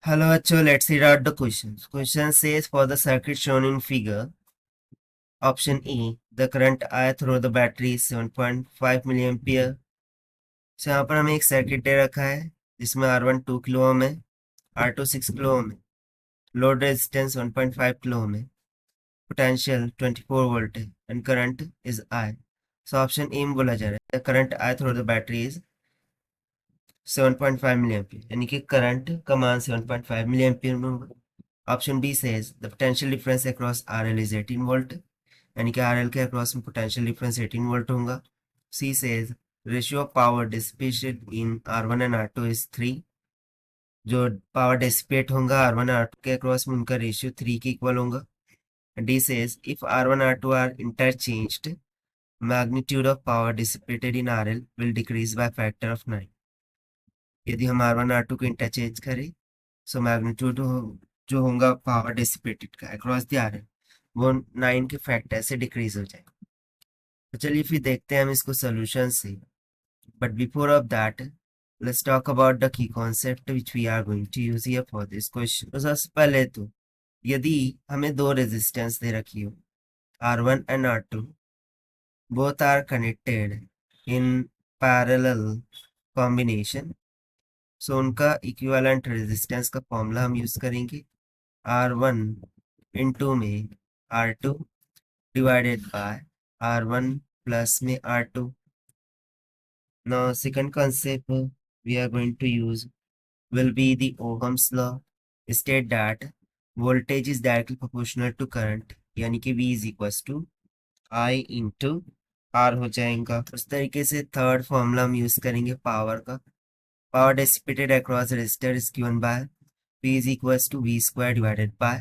Hello, Acho. Let's read out the questions. Question says for the circuit shown in figure, option E, the current I through the battery is 7.5 milliampere. So यहाँ पर हमें एक circuit दे रखा है जिसमें R1 2 kilo ohm है, R2 6 kilo ohm है, load resistance 1.5 kilo ohm है, पोटेंशियल 24 वोल्ट है and current is I. So option A में बोला जा रहा है current I through the battery is 7.5 milliampere, यानी कि करंट का मान 7.5 milliampere में होगा. Option B says the potential difference across RL is 18 volt, यानी कि RL के अक्रॉस में पोटेंशियल डिफरेंस 18 वोल्ट होगा. She says ratio of power dissipated in R1 and R2 is 3, जो पावर डिसिपेट होगा R1 और R2 के अक्रॉस में उनका रेशियो 3 के इक्वल होगा. D says if R1 R2 are interchanged, magnitude of power dissipated in RL will decrease by factor of 9. यदि हम R1 R2 को इंटरचेंज करें, सो मैग्नीट्यूड जो होगा पावर डिसिपेटेड का अक्रॉस द RL वो 9 के फैक्टर से डिक्रीज हो जाएगा. तो चलिए फिर देखते हैं हम इसको सोल्यूशन से. But before of that, let's talk about the key concept which we are going to use here for this question. तो सबसे पहले तो यदि हमें दो रेजिस्टेंस दे रखी हो R1 and R2, both are connected in parallel combination, सो उनका इक्विवेलेंट रेजिस्टेंस का फॉर्मूला हम यूज करेंगे R1 इंटू में R2 divided by R1 plus में R2. Now second concept we are going to use will be the Ohm's law. State that voltage is directly proportional to current, यानी कि V is equals to I into R हो जाएगा. उस तरीके से third formula हम use करेंगे power का. Power dissipated across resistor is given by P is equals to V square divided by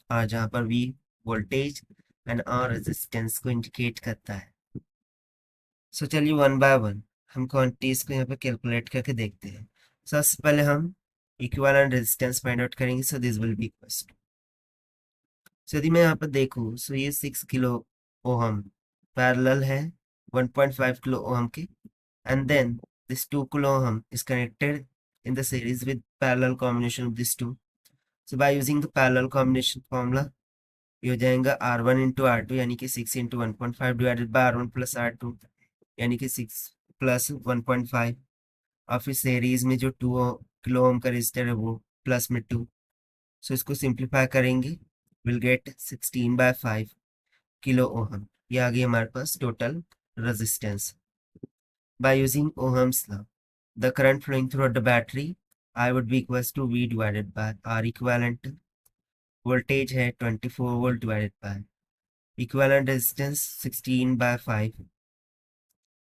R, जहाँ पर V voltage and R resistance को indicate करता है. So चलिए वन बाय वन हम क्वांटिटीज को यहाँ पे कैलकुलेट करके देखते हैं. सबसे पहले हम इक्विवेलेंट रेजिस्टेंस फाइंड आउट करेंगे. So this will be equals to, so यदि मैं यहाँ पर देखूँ सो ये 6 किलो ओहम पैरेलल है 1.5 किलो ओहम के, and then this 2 kilo ohm is connected in the series with parallel combination of these two. So by using the parallel combination formula, ये हो जाएगा R1 into R2 यानी कि 6 into 1.5 divided by R1 plus R2 यानी कि 6 plus 1.5, और फिर series में जो 2 किलो ओम का रेजिस्टर है वो प्लस में 2. सो इसको सिंप्लीफाई करेंगे विल गेट 16/5 किलो ओहम. ये आ गई हमारे पास total resistance. By using Ohm's law, the current flowing through the battery I would be equals to V divided by R equivalent. Voltage है 24 volt divided by equivalent resistance 16/5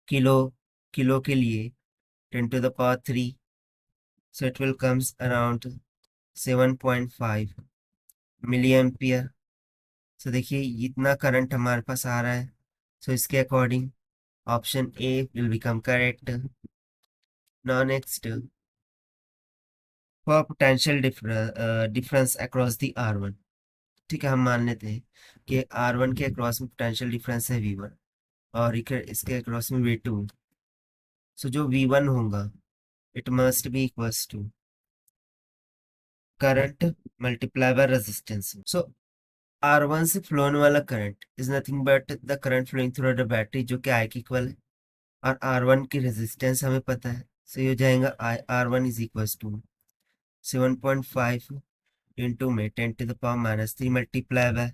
kilo. Kilo के लिए 10 to the power 3, so it will comes around 7.5 milliampere. So देखिए इतना current हमारे पास आ रहा है. So इसके according option A will become correct. Now next for potential difference across the R1. ठीक है, हम मान लेते हैं कि R1 के अक्रॉस में पोटेंशियल डिफरेंस है V1 और इसके अक्रॉस में V2. सो जो V1 होगा it must be equals to current multiply by resistance. So R1 से फ्लो होने वाला current is nothing but the current flowing through the battery जो कि I के इक्वल है, और R1 की रेजिस्टेंस हमें पता है. सो ये हो जाएगा R1 is equals to 7.5 into में 10 to the power -3 multiply by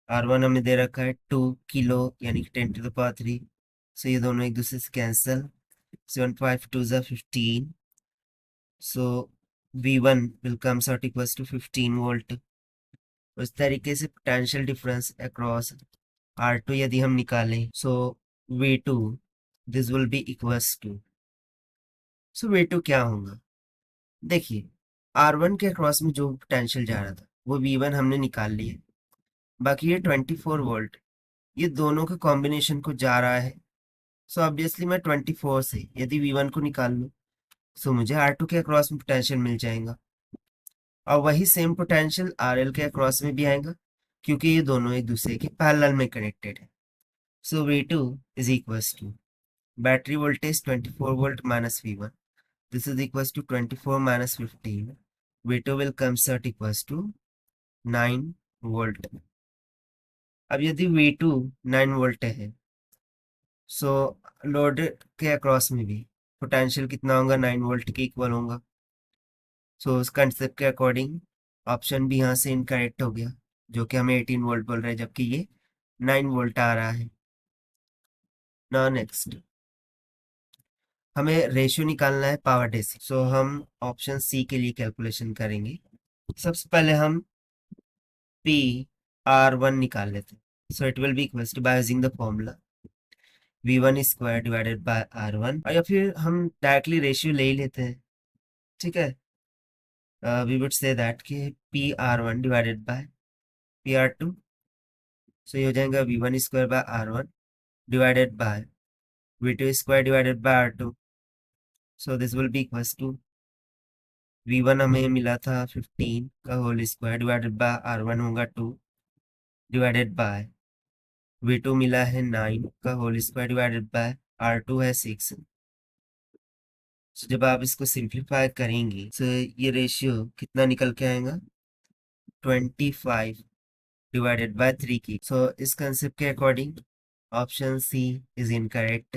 R1 हमें दे रखा है 2 किलो यानी कि 10 to the power 3. सो ये दोनों एक दूसरे से cancel. 7 5 2 15. So V1 will comes out equals to 15 volt. उस तरीके से पोटेंशियल डिफरेंस अक्रॉस R2 यदि हम निकालें, so V2 this will be equals to, so V2 क्या होगा. देखिए R1 के अक्रॉस में जो पोटेंशियल जा रहा था वो V1 हमने निकाल लिया, बाकी ये 24 वोल्ट ये दोनों के कॉम्बिनेशन को जा रहा है. सो ऑब्वियसली मैं 24 से यदि V1 को निकाल लूँ सो मुझे R2 के अक्रॉस में पोटेंशियल मिल जाएगा, और वही सेम पोटेंशियल RL के अक्रॉस में भी आएगा क्योंकि ये दोनों एक दूसरे के पैरेलल में कनेक्टेड है. So V2 is equals to battery voltage 24 volt minus V1, this is equals to 24 minus 15 V2 will comes out equals to 9 volt. अब यदि V2 9 वोल्ट है, सो लोड के अक्रॉस में भी पोटेंशियल कितना होगा, 9 वोल्ट के इक्वल होगा। सो उस कंसेप्ट के अकॉर्डिंग ऑप्शन भी यहाँ से इनकरेक्ट हो गया, जो कि हमें 18 वोल्ट बोल रहा है, जबकि ये 9 वोल्ट आ रहा है। नाउ नेक्स्ट हमें रेशियो निकालना है पावर डेसिमल। सो हम ऑप्शन सी के लिए कैलकुलेशन करेंगे। सबसे पहले हम पी आर वन निकाल लेते हैं। So it will be equals to by using the formula V1 square divided by R1, और या फिर हम डायरेक्टली रेशियो ले ही लेते हैं, ठीक है। वी वुड से दैट कि PR1 डिवाइडेड बाय PR2, सो ये हो जाएगा V1 square by R1 divided by V2 square divided by R2। So this will be equals to V1 हमें मिला था 15 का whole square divided by R1 होगा 2 divided by V2 मिला है 9 का whole square divided by R2 है 6। जब आप इसको सिंप्लीफाई करेंगे तो ये रेशियो कितना निकल के आएगा, 25 डिवाइडेड बाय 3 की। सो इस कंसेप्ट के according option C is incorrect.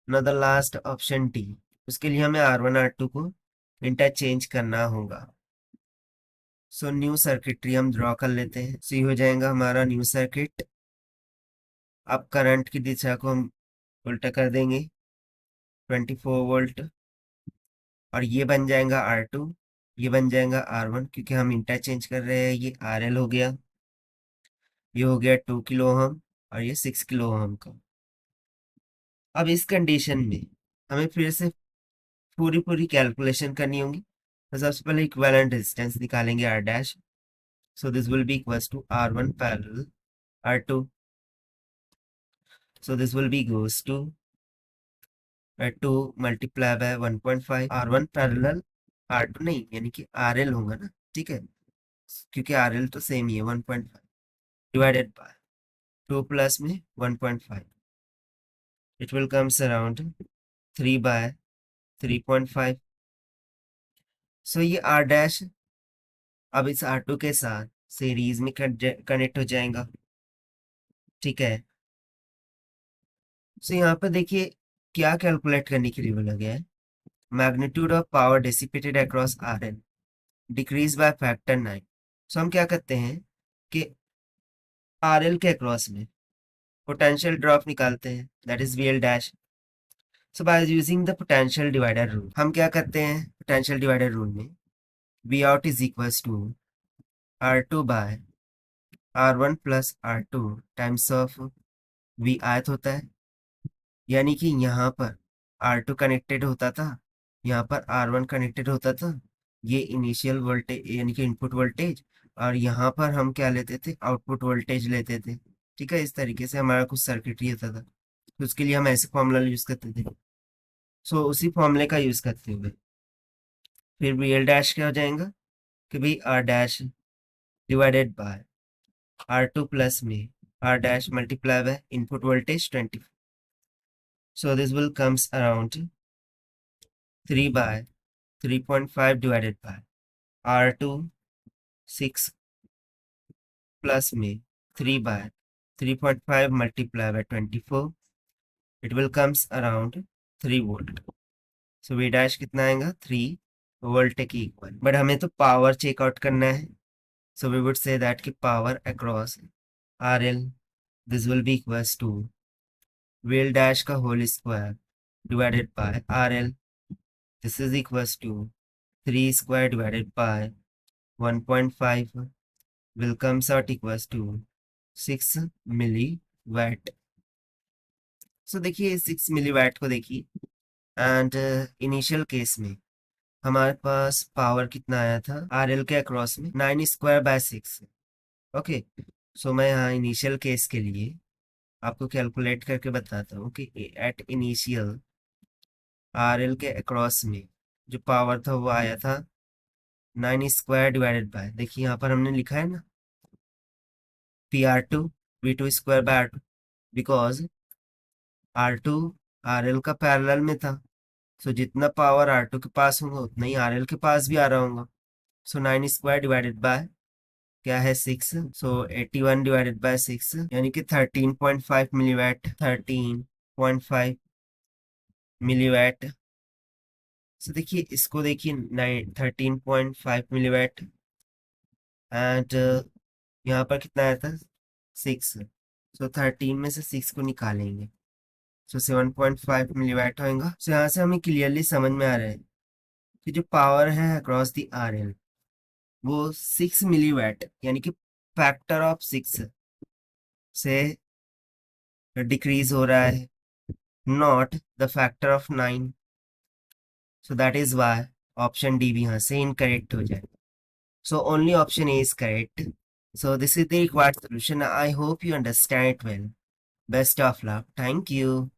Now the last option D, उसके लिए हमें R1 R2 को इंटरचेंज करना होगा। सो न्यू सर्किटरी हम ड्रॉ कर लेते हैं। सो ये हो जाएगा हमारा न्यू सर्किट। अब करंट की दिशा को हम उल्टा कर देंगे 24 वोल्ट, और ये बन जाएगा R2, ये बन जाएगा R1, क्योंकि हम इंटरचेंज कर रहे हैं। ये RL हो गया, ये हो गया 2 किलो ओम, और ये 6 किलो ओम का। अब इस कंडीशन में हमें फिर से पूरी कैलकुलेशन करनी होगी। तो सबसे पहले इक्विवेलेंट रेजिस्टेंस निकालेंगे R dash. So this will be equals to R1 parallel R2। So this will be goes to 2 multiply by 1.5 R1 parallel R2 नहीं, यानी कि RL होगा ना, ठीक है, क्योंकि RL तो सेम ही है 1.5 डिवाइडेड बाय 2 प्लस में 1.5, it will comes around 3 by 3.5। सो ये R डैश अब इस R2 के साथ सीरीज में कनेक्ट हो जाएगा, ठीक है। सो यहाँ पर देखिए क्या कैलकुलेट करने के लिए बोला गया है, magnitude of power dissipated across RL decrease by factor 9। सो हम क्या करते हैं कि RL के अक्रॉस में पोटेंशियल ड्रॉप निकालते हैं, that is VL dash. So by using the potential divider rule हम क्या करते हैं, पोटेंशियल डिवाइडर रूल में V out is equals to R2 by R1 plus R2 times of V आयत होता है, यानी कि यहाँ पर R2 कनेक्टेड होता था, यहाँ पर R1 कनेक्टेड होता था। ये इनिशियल वोल्टेज यानी कि इनपुट वोल्टेज, और यहाँ पर हम क्या लेते थे, आउटपुट वोल्टेज लेते थे, ठीक है। इस तरीके से हमारा कुछ सर्किटरी होता था, तो उसके लिए हम ऐसे फॉर्मूला यूज करते थे। सो उसी फॉर्मूले का यूज करते हुए फिर भी एल डैश क्या हो जाएगा कि भाई R dash divided by R2 plus में R dash multiply by input voltage 20। So this will comes around 3 by 3.5 divided by R2 6 plus में 3 by 3.5 multiply by 24, it will comes around 3 volt। So V dash कितना आएगा, 3 volt के equal. But हमें तो power checkout करना है, so we would say that कि power across RL this will be equals to VL dash का whole square divided by RL, this is equals to 3 square divided by 1.5 will comes out equals to 6 milliwatt। सो देखिए 6 milliwatt को देखिए, and initial case में हमारे पास power कितना आया था RL के अक्रॉस में 9 स्क्वायर बाय 6। ओके, सो मैं यहाँ इनिशियल केस के लिए आपको कैलकुलेट करके बताता हूँ कि एट इनिशियल RL के अक्रॉस में जो पावर था वो आया था 9 स्क्वायर डिवाइडेड बाय, देखिए यहाँ पर हमने लिखा है ना PR2 V2 square by R2, because R2 RL का पैरेलल में था। सो जितना पावर R2 के पास होगा उतना ही RL के पास भी आ रहा होगा, सो 9 स्क्वायर डिवाइडेड बाय क्या है 6, सो 81 डिवाइडेड बाय 6 यानी कि 13.5 मिलीवैट, 13.5 मिलीवैट। सो देखिए इसको देखिए 13.5 मिलीवैट एंड यहाँ पर कितना आया था 6, सो 13 में से 6 को निकालेंगे सो 7.5 मिलीवैट होगा। सो यहाँ से हमें क्लियरली समझ में आ रहा है कि जो पावर है अक्रॉस दी आर एल वो 6 मिलीवैट यानी कि फैक्टर ऑफ 6 से डिक्रीज हो रहा है, not the factor of 9। So that is why option D भी यहाँ से इनकरेक्ट हो जाए। So only option A is correct. So this is the required solution. I hope you understand it well. Best of luck. Thank you.